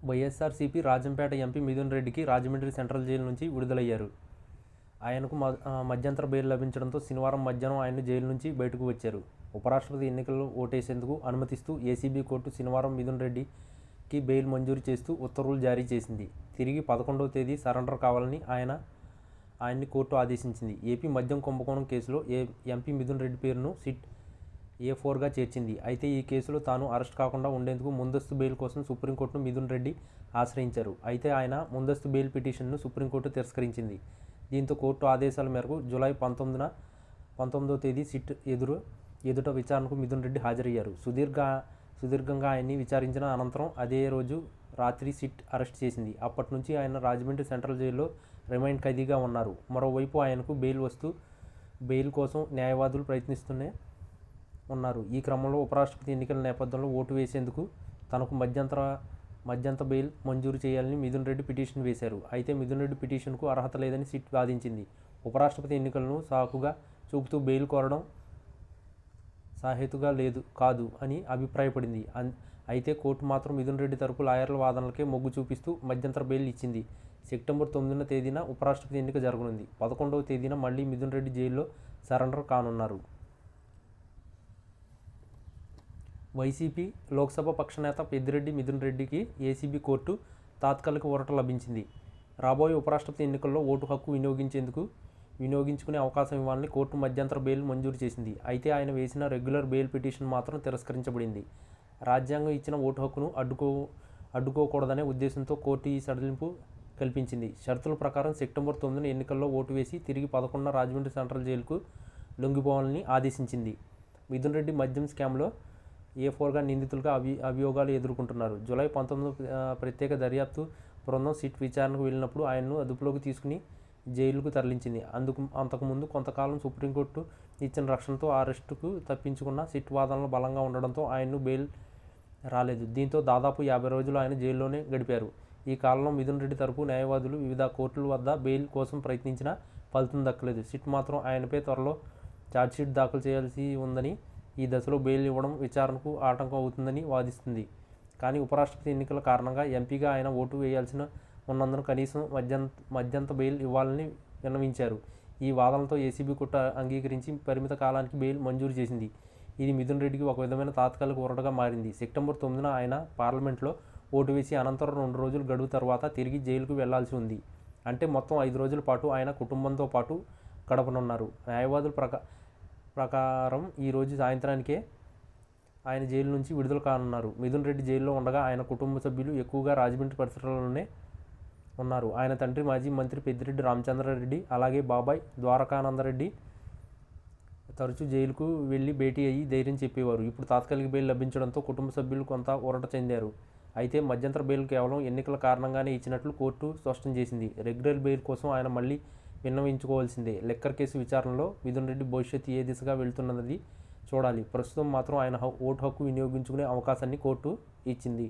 YSRCP Rajampet MP Mithun రెడ్డికి Rajahmundry central jail నుంచి విడుదలయ్యారు. ఆయనకు మధ్యంతర బెయిల్ లభించడంతో శనివారం మధ్యాహ్నం ఆయన జైలు నుంచి బయటకు వచ్చారు. ఉపరాష్ట్రపతి ఎన్నికల్లో ఓటేసేందుకు అనుమతిస్తూ ఏసీబీ కోర్టు శనివారం మిథున్ రెడ్డికి బెయిల్ మంజూరు చేస్తూ ఉత్తర్వులు జారీ చేసింది. తిరిగి 11వ తేదీ సరెండర్ కావాలని ఆయన్ని కోర్టు ఆదేశించింది. ఏపీ మద్యం కుంభకోణం కేసులో ఎంపీ మిథున్ రెడ్డి పేరును సిట్ A4గా చేర్చింది. అయితే ఈ కేసులో తాను అరెస్ట్ కాకుండా ఉండేందుకు ముందస్తు బెయిల్ కోసం సుప్రీంకోర్టును మిథున్ రెడ్డి ఆశ్రయించారు. అయితే ఆయన ముందస్తు బెయిల్ పిటిషన్ను సుప్రీంకోర్టు తిరస్కరించింది. దీంతో కోర్టు ఆదేశాల మేరకు జూలై 19వ తేదీ సిట్ ఎదుట విచారణకు మిథున్ రెడ్డి హాజరయ్యారు. సుదీర్ఘంగా ఆయన్ని విచారించిన అనంతరం అదే రోజు రాత్రి సిట్ అరెస్ట్ చేసింది. అప్పటి నుంచి ఆయన రాజమండ్రి సెంట్రల్ జైల్లో రిమాండ్ ఖైదీగా ఉన్నారు. మరోవైపు ఆయనకు బెయిల్ కోసం న్యాయవాదులు ప్రయత్నిస్తూనే ఉన్నారు. ఈ క్రమంలో ఉపరాష్ట్రపతి ఎన్నికల నేపథ్యంలో ఓటు వేసేందుకు తనకు మధ్యంతర బెయిల్ మంజూరు చేయాలని మిథున్ రెడ్డి పిటిషన్ వేశారు. అయితే మిథున్ రెడ్డి పిటిషన్కు అర్హత లేదని సిట్ వాదించింది. ఉపరాష్ట్రపతి ఎన్నికలను సాకుగా చూపుతూ బెయిల్ కోరడం సాహేతుగా కాదు అని అభిప్రాయపడింది. అయితే కోర్టు మాత్రం మిథున్ రెడ్డి తరపు లాయర్ల వాదనలకే మొగ్గు చూపిస్తూ మధ్యంతర బెయిల్ ఇచ్చింది. సెప్టెంబర్ 9వ తేదీన ఉపరాష్ట్రపతి ఎన్నిక జరగనుంది. 11వ తేదీన మళ్లీ మిథున్ రెడ్డి జైల్లో సరెండర్ కానున్నారు. వైసీపీ లోక్సభ పక్షనేత పెద్దిరెడ్డి మిథున్ రెడ్డికి ఏసీబీ కోర్టు తాత్కాలిక ఊరట లభించింది. రాబోయే ఉపరాష్ట్రపతి ఎన్నికల్లో ఓటు హక్కు వినియోగించుకునే అవకాశం ఇవ్వాలని కోర్టు మధ్యంతర బెయిల్ మంజూరు చేసింది. అయితే ఆయన వేసిన రెగ్యులర్ బెయిల్ పిటిషన్ మాత్రం తిరస్కరించబడింది. రాజ్యాంగం ఇచ్చిన ఓటు హక్కును అడ్డుకోకూడదనే ఉద్దేశంతో కోర్టు ఈ సడలింపు కల్పించింది. షరతుల ప్రకారం సెప్టెంబర్ 9న ఎన్నికల్లో ఓటు వేసి తిరిగి 11న రాజమండ్రి సెంట్రల్ జైలుకు లొంగిపోవాలని ఆదేశించింది. మిథున్ రెడ్డి మద్యం స్కామ్లో A4గా నిందితులుగా అభియోగాలు ఎదుర్కొంటున్నారు. జూలై 19 ప్రత్యేక దర్యాప్తు బృందం సిట్ విచారణకు వెళ్ళినప్పుడు ఆయన్ను అదుపులోకి తీసుకుని జైలుకు తరలించింది. అంతకుముందు కొంతకాలం సుప్రీంకోర్టు ఇచ్చిన రక్షణతో అరెస్టుకు తప్పించుకున్న సిట్ వాదనలు బలంగా ఉండడంతో ఆయన్ను బెయిల్ రాలేదు. దీంతో దాదాపు 50 రోజులు ఆయన జైల్లోనే గడిపారు. ఈ కాలంలో మిథున్ రెడ్డి తరపు న్యాయవాదులు వివిధ కోర్టుల వద్ద బెయిల్ కోసం ప్రయత్నించినా ఫలితం దక్కలేదు. సిట్ మాత్రం ఆయనపై త్వరలో ఛార్జ్షీట్ దాఖలు చేయాల్సి ఉందని, ఈ దశలో బెయిల్ ఇవ్వడం విచారణకు ఆటంకం అవుతుందని వాదిస్తుంది. కానీ ఉపరాష్ట్రపతి ఎన్నికల కారణంగా ఎంపీగా ఆయన ఓటు వేయాల్సి ఉన్నందున కనీసం మధ్యంతర బెయిల్ ఇవ్వాలని విన్నవించారు. ఈ వాదనలతో ఏసీబీ కోర్టు అంగీకరించి పరిమిత కాలానికి బెయిల్ మంజూరు చేసింది. ఇది మిథున్ రెడ్డికి ఒక విధమైన తాత్కాలిక ఊరటగా మారింది. సెప్టెంబర్ 9న ఆయన పార్లమెంట్లో ఓటు వేసి అనంతరం 2 రోజుల గడువు తర్వాత తిరిగి జైలుకు వెళ్లాల్సి ఉంది. అంటే మొత్తం 5 రోజుల పాటు ఆయన కుటుంబంతో పాటు గడపనున్నారు. న్యాయవాదుల ప్రకారం ఈరోజు సాయంత్రానికే ఆయన జైలు నుంచి విడుదల కానున్నారు. మిథున్ రెడ్డి జైల్లో ఉండగా ఆయన కుటుంబ సభ్యులు ఎక్కువగా రాజమండ్రి పరిసరాల్లోనే ఉన్నారు. ఆయన తండ్రి మాజీ మంత్రి పెద్దిరెడ్డి రామచంద్రారెడ్డి, అలాగే బాబాయ్ ద్వారకానందరెడ్డి తరచూ జైలుకు వెళ్లి భేటీ అయ్యి ధైర్యం చెప్పేవారు. ఇప్పుడు తాత్కాలిక బెయిల్ లభించడంతో కుటుంబ సభ్యులు కొంత ఊరట చెందారు. అయితే మధ్యంతర బెయిల్ కేవలం ఎన్నికల కారణంగానే ఇచ్చినట్లు కోర్టు స్పష్టం చేసింది. రెగ్యులర్ బెయిల్ కోసం ఆయన మళ్లీ విన్నవించుకోవాల్సిందే. లిక్కర్ కేసు విచారణలో మిథున్ రెడ్డి భవిష్యత్తు ఏ దిశగా వెళ్తున్నది చూడాలి. ప్రస్తుతం మాత్రం ఆయన ఓటు హక్కు వినియోగించుకునే అవకాశాన్ని కోర్టు ఇచ్చింది.